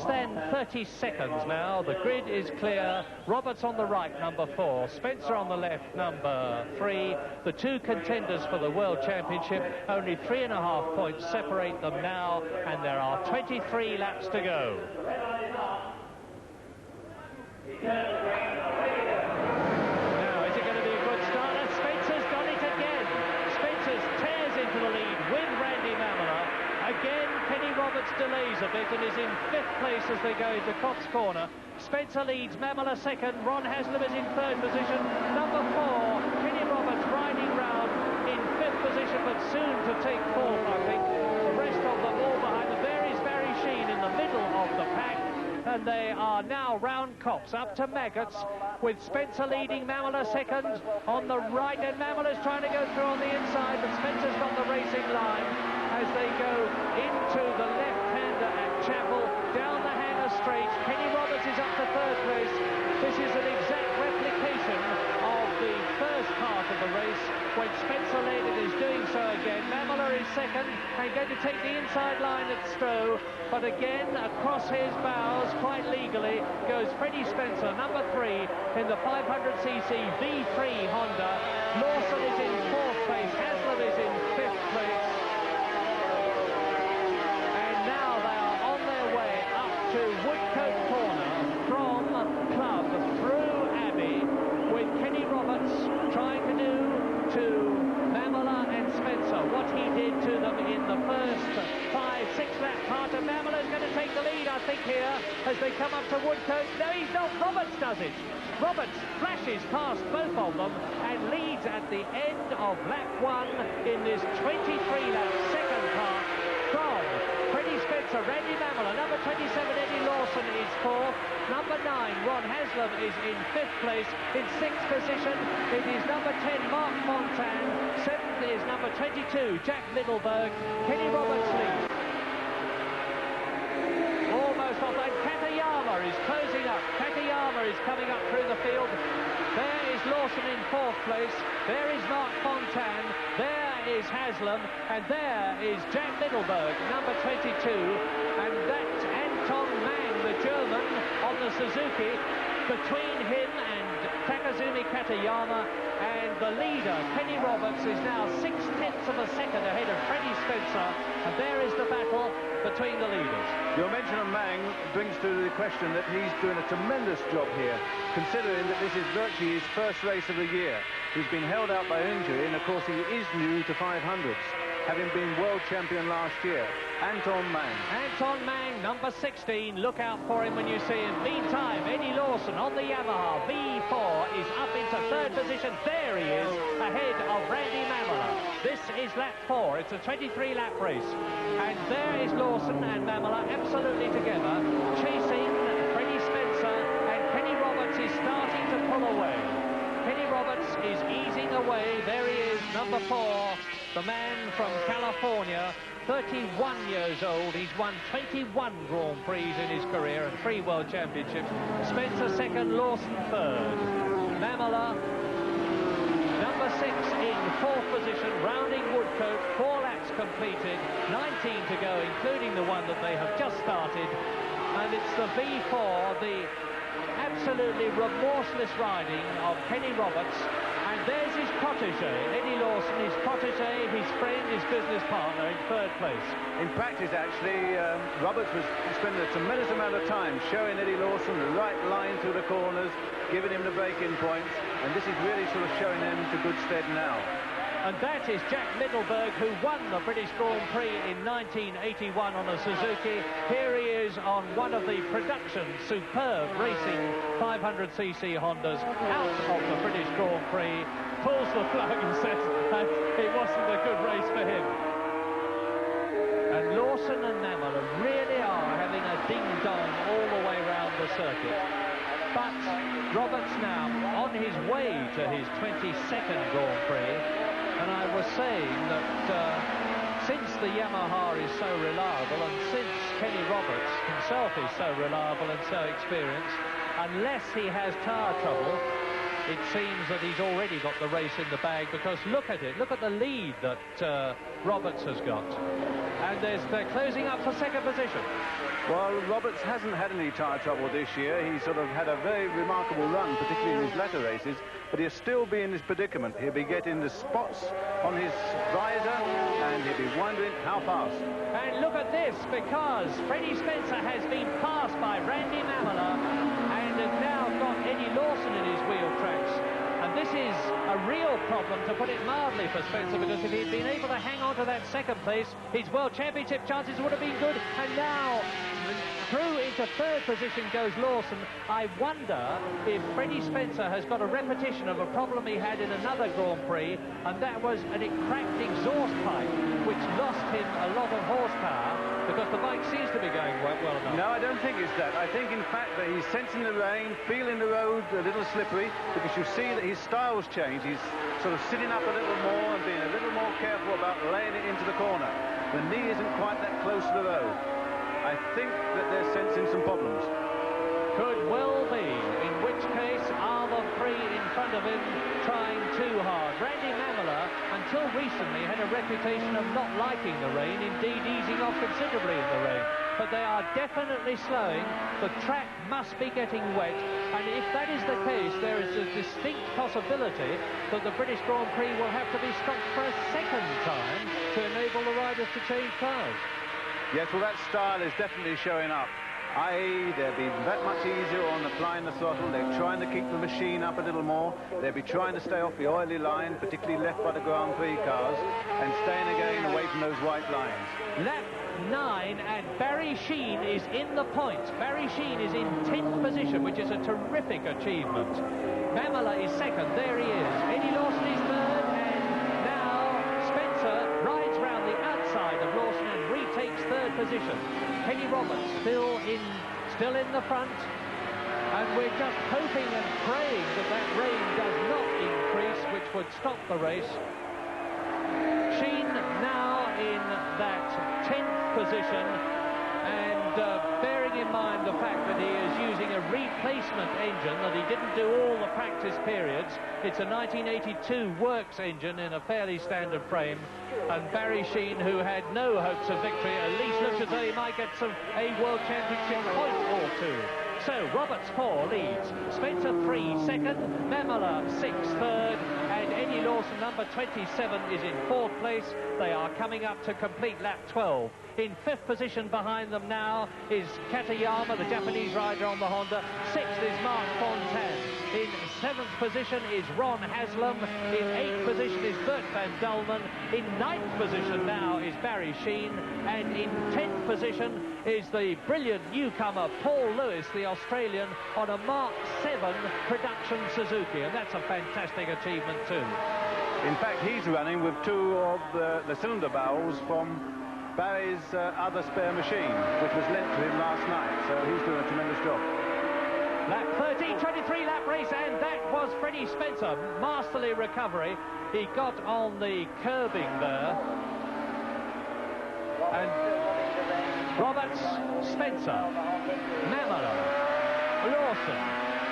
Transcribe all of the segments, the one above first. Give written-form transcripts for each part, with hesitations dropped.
than 30 seconds now. The grid is clear. Roberts on the right, number 4. Spencer on the left, number 3. The two contenders for the World Championship, only 3.5 points separate them now, and there are 23 laps to go. Now, is it going to be a good start? And Spencer's got it again. Spencer tears into the lead with Randy Mamola. Again, Kenny Roberts delays a bit and is in 5th place as they go into Cox Corner. Spencer leads, Mamola 2nd, Ron Haslam is in 3rd position. Number 4, Kenny Roberts riding round in 5th position, but soon to take 4th, I think. The rest of them all behind them. There is Barry Sheen in the middle of the pack. And they are now round Cox up to Maggots, with Spencer leading, Mamola 2nd on the right, and Mamola's trying to go through on the inside, but Spencer's got the racing line as they go into the left-hander at Chapel, down the Hangar Straight. Kenny Roberts is up to 3rd place. This is an exact replication of the first part of the race when Spencer led it, is doing so again. Mamola is 2nd and going to take the inside line at Stowe, but again across his bows quite legally goes Freddie Spencer, number 3 in the 500cc V3 Honda. Lawson is in 4th place, Haslam is in 5th place, and now they are on their way up to Woodcote Corner from Club through Abbey, with Kenny Roberts trying to do to Mamola and Spencer what he did to them in the first 5-6 lap part, and Mamola's going to take the lead, I think, here as they come up to Woodcote. No, he's not. Roberts does it. Roberts flashes past both of them and leads at the end of lap 1 in this 23-lap second part from Freddie Spencer. Randy Mamola, number 27, Eddie Lawson is 4th. Number 9, Ron Haslam is in 5th place. In 6th position, it is number 10, Mark Fontaine. 7th is number 22, Jack Middleberg. Kenny Roberts leads. Almost off, and Katayama is closing up. Katayama is coming up through the field. There is Lawson in 4th place. There is Mark Fontaine. There is Haslam. And there is Jack Middleberg, number 22. And that's Anton Mang, the German, on the Suzuki. Between him and Takazumi Katayama, and the leader, Kenny Roberts, is now 6/10 of a second ahead of Freddie Spencer, and there is the battle between the leaders. Your mention of Mang brings to the question that he's doing a tremendous job here, considering that this is virtually his first race of the year. He's been held out by injury, and of course he is new to 500s, having been world champion last year. Anton Mang. Anton Mang, number 16. Look out for him when you see him. Meantime, Eddie Lawson on the Yamaha V4 is up into 3rd position. There he is, ahead of Randy Mamola. This is lap 4. It's a 23-lap race. And there is Lawson and Mamola absolutely together, chasing Freddie Spencer, and Kenny Roberts is starting to pull away. Kenny Roberts is easing away. There he is, number 4, the man from California, 31 years old. He's won 21 Grand Prix in his career and 3 World Championships. Spencer 2nd, Lawson 3rd. Mamola, number 6 in 4th position, rounding Woodcote. 4 laps completed, 19 to go, including the one that they have just started. And it's the V4, the absolutely remorseless riding of Kenny Roberts. And there's his protege, Eddie Lawson, his protege, his friend, his business partner in 3rd place. In practice, actually, Roberts was spending a tremendous amount of time showing Eddie Lawson the right line through the corners, giving him the break-in points, and this is really sort of showing him to good stead now. And that is Jack Middleberg, who won the British Grand Prix in 1981 on a Suzuki. Here he is on one of the production superb racing 500cc Hondas, out of the British Grand Prix, pulls the plug and says that it wasn't a good race for him. And Lawson and Mamola really are having a ding-dong all the way round the circuit. But Roberts now on his way to his 22nd Grand Prix. And I was saying that since the Yamaha is so reliable, and since Kenny Roberts himself is so reliable and so experienced, unless he has tyre trouble, it seems that he's already got the race in the bag, because look at it, look at the lead that Roberts has got. And they're closing up for 2nd position. Well, Roberts hasn't had any tyre trouble this year. He's sort of had a very remarkable run, particularly in his latter races, but he'll still be in this predicament. He'll be getting the spots on his visor, and he'll be wondering how fast. And look at this, because Freddie Spencer has been passed by Randy Mamola and has now got Eddie Lawson in his wheel tracks. And this is a real problem, to put it mildly, for Spencer, because if he'd been able to hang on to that second place, his World Championship chances would have been good. And now, through into third position goes Lawson. I wonder if Freddie Spencer has got a repetition of a problem he had in another Grand Prix, and that was a cracked exhaust pipe, which lost him a lot of horsepower, because the bike seems to be going well enough. No, I don't think it's that. I think, in fact, that he's sensing the rain, feeling the road a little slippery, because you see that his style's changed. He's sort of sitting up a little more and being a little more careful about laying it into the corner. The knee isn't quite that close to the road. I think that they're sensing some problems. Could well be, in which case are the three in front of him trying too hard. Randy Mamola, until recently, had a reputation of not liking the rain, indeed easing off considerably in the rain. But they are definitely slowing. The track must be getting wet, and if that is the case, there is a distinct possibility that the British Grand Prix will have to be stopped for a second time to enable the riders to change cars. Yes, well, that style is definitely showing up. They'll be that much easier on applying the throttle. They're trying to keep the machine up a little more. They'll be trying to stay off the oily line, particularly left by the Grand Prix cars, and staying again away from those white lines. Lap 9, and Barry Sheene is in the points. Barry Sheene is in 10th position, which is a terrific achievement. Mamola is second. There he is. Eddie Lawson is third, and now Spencer rides round the outside of Lawson and retakes third position. Kenny Roberts still in the front, and we're just hoping and praying that that rain does not increase, which would stop the race. Sheene now in that 10th position, and bearing in mind the fact that he is using a replacement engine, that he didn't do all the practice periods. It's a 1982 works engine in a fairly standard frame, and Barry Sheene, who had no hopes of victory, at least looks as though he might get a World Championship point or two. So Roberts 4 leads, Spencer 3 second, Mamola 6 third, and Eddie Lawson, number 27, is in fourth place. They are coming up to complete lap 12. In fifth position behind them now is Katayama, the Japanese rider on the Honda. Sixth is Mark Fontaine. In seventh position is Ron Haslam. In eighth position is Bert van Dulman. In ninth position now is Barry Sheene. And in 10th position is the brilliant newcomer Paul Lewis, the Australian, on a Mark 7 production Suzuki. And that's a fantastic achievement too. In fact, he's running with two of the cylinder barrels from Barry's other spare machine, which was lent to him last night, so he's doing a tremendous job. Lap 13, 23 lap race, and that was Freddie Spencer. Masterly recovery. He got on the curbing there. And Roberts, Spencer, Mamola, Lawson.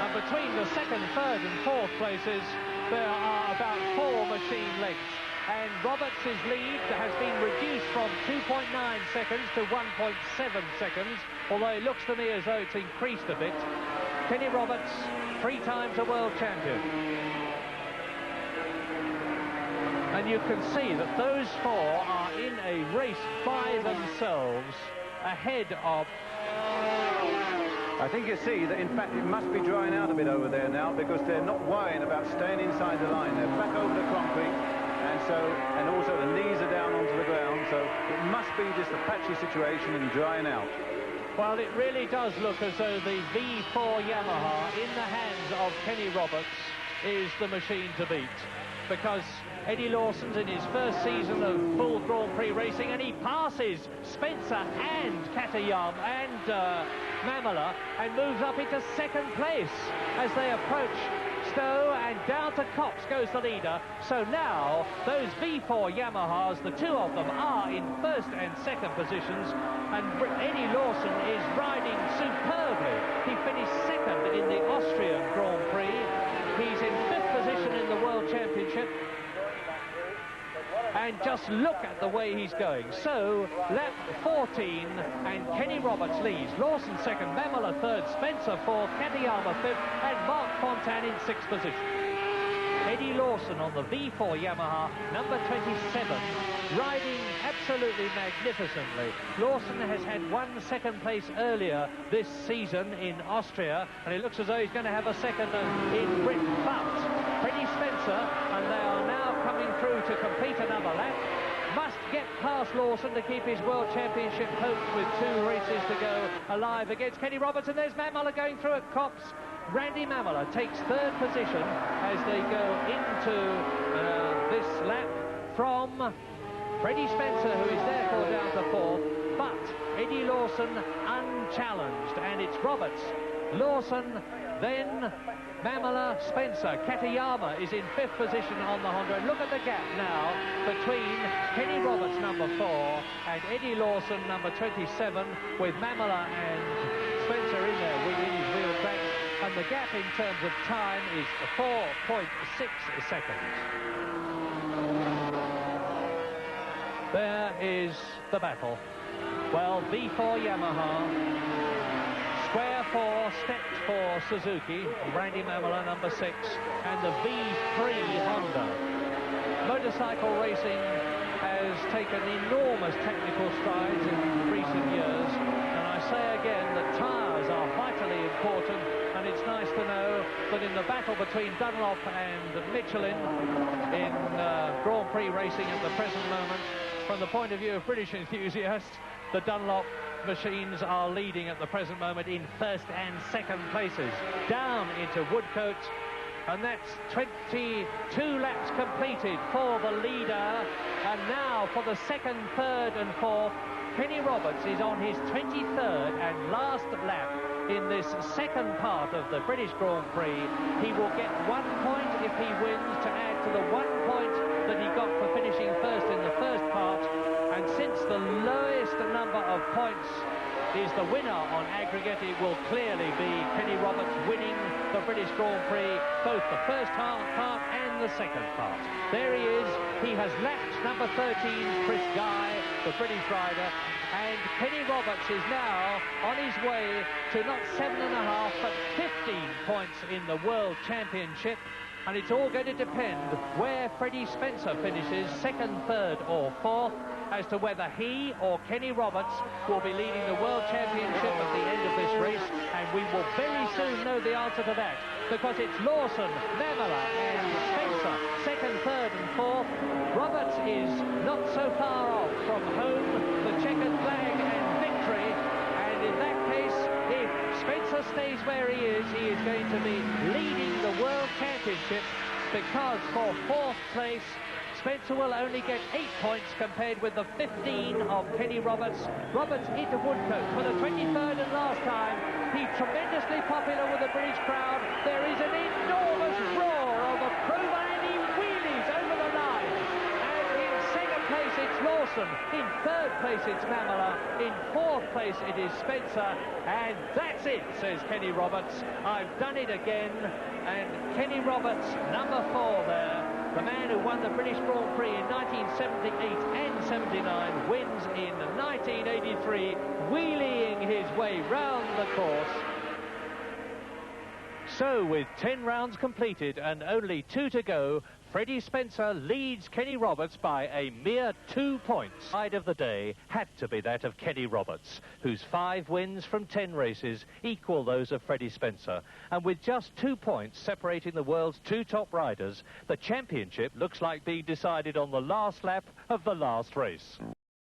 And between the second, third and fourth places, there are about 4 machine lengths. And Roberts' lead has been reduced from 2.9 seconds to 1.7 seconds, although it looks to me as though it's increased a bit. Kenny Roberts, 3 times a world champion. And you can see that those 4 are in a race by themselves, ahead of... I think you see that, in fact, it must be drying out a bit over there now, because they're not worrying about staying inside the line. They're back over the concrete. And also the knees are down onto the ground, so it must be just a patchy situation and drying out. Well, it really does look as though the V4 Yamaha in the hands of Kenny Roberts is the machine to beat, because Eddie Lawson's in his first season of full Grand Prix racing, and he passes Spencer and Katayama and Mamola and moves up into second place as they approach Stowe, and down to Cox goes the leader. So now those V4 Yamahas, the 2 of them, are in first and second positions, and Eddie Lawson is riding superbly. He finished second in the Austrian Grand Prix. He's in 5th position in the World Championship. And Just look at the way he's going. So, lap 14, and Kenny Roberts leads. Lawson second, Mamola third, Spencer fourth, Katayama fifth, and Mark Fontan in sixth position. Eddie Lawson on the V4 Yamaha, number 27, riding absolutely magnificently. Lawson has had one second place earlier this season in Austria, and it looks as though he's going to have a second in Britain. But Freddie Spencer, and they are now coming through to complete another lap, must get past Lawson to keep his World Championship hopes with 2 races to go alive against Kenny Roberts. And there's Mamola going through at Copse. Randy Mamola takes third position as they go into this lap from Freddie Spencer, who is therefore down to fourth, but Eddie Lawson unchallenged, and it's Roberts, Lawson, then Mamola, Spencer. Katayama is in fifth position on the Honda, and look at the gap now between Kenny Roberts, number 4, and Eddie Lawson, number 27, with Mamola and Spencer in there in his wheel track. And the gap in terms of time is 4.6 seconds. There is the battle. Well, V4 Yamaha, square 4, stepped for Suzuki, Randy Mamola, number 6, and the V3 Honda. Motorcycle racing has taken enormous technical strides in recent years, and I say again that tyres are vitally important. And it's nice to know that in the battle between Dunlop and Michelin in Grand Prix racing at the present moment, from the point of view of British enthusiasts, the Dunlop machines are leading at the present moment in first and second places. Down into Woodcote, and that's 22 laps completed for the leader. And now for the second, third and fourth, Kenny Roberts is on his 23rd and last lap in this second part of the British Grand Prix. He will get 1 point if he wins, to add to the 1 point that he got for finishing first in the first part. And since the lowest number of points is the winner on aggregate, it will clearly be Kenny Roberts winning the British Grand Prix, both the first part and the second part. There he is. He has lapped number 13, Chris Guy, the British rider, and Kenny Roberts is now on his way to not 7.5 but 15 points in the World Championship. And it's all going to depend where Freddie Spencer finishes, second, third or fourth, as to whether he or Kenny Roberts will be leading the World Championship at the end of this race. And we will very soon know the answer to that, because it's Lawson, Mamola and Spencer, second, third and fourth. Roberts is not so far off from home, the checkered flag and victory. And in that case, if Spencer stays where he is going to be leading the World Championship, because for fourth place, Spencer will only get 8 points compared with the 15 of Kenny Roberts. Roberts into Woodcote for the 23rd and last time. He's tremendously popular with the British crowd. There is an enormous roar of approval, and he wheelies over the line. And in second place it's Lawson. In third place it's Mamola. In fourth place it is Spencer. And that's it, says Kenny Roberts. I've done it again. And Kenny Roberts, number 4 there, the man who won the British Grand Prix in 1978 and 79, wins in 1983, wheeling his way round the course. So, with 10 rounds completed and only 2 to go, Freddie Spencer leads Kenny Roberts by a mere 2 points. Side of the day had to be that of Kenny Roberts, whose 5 wins from 10 races equal those of Freddie Spencer. And with just 2 points separating the world's 2 top riders, the championship looks like being decided on the last lap of the last race.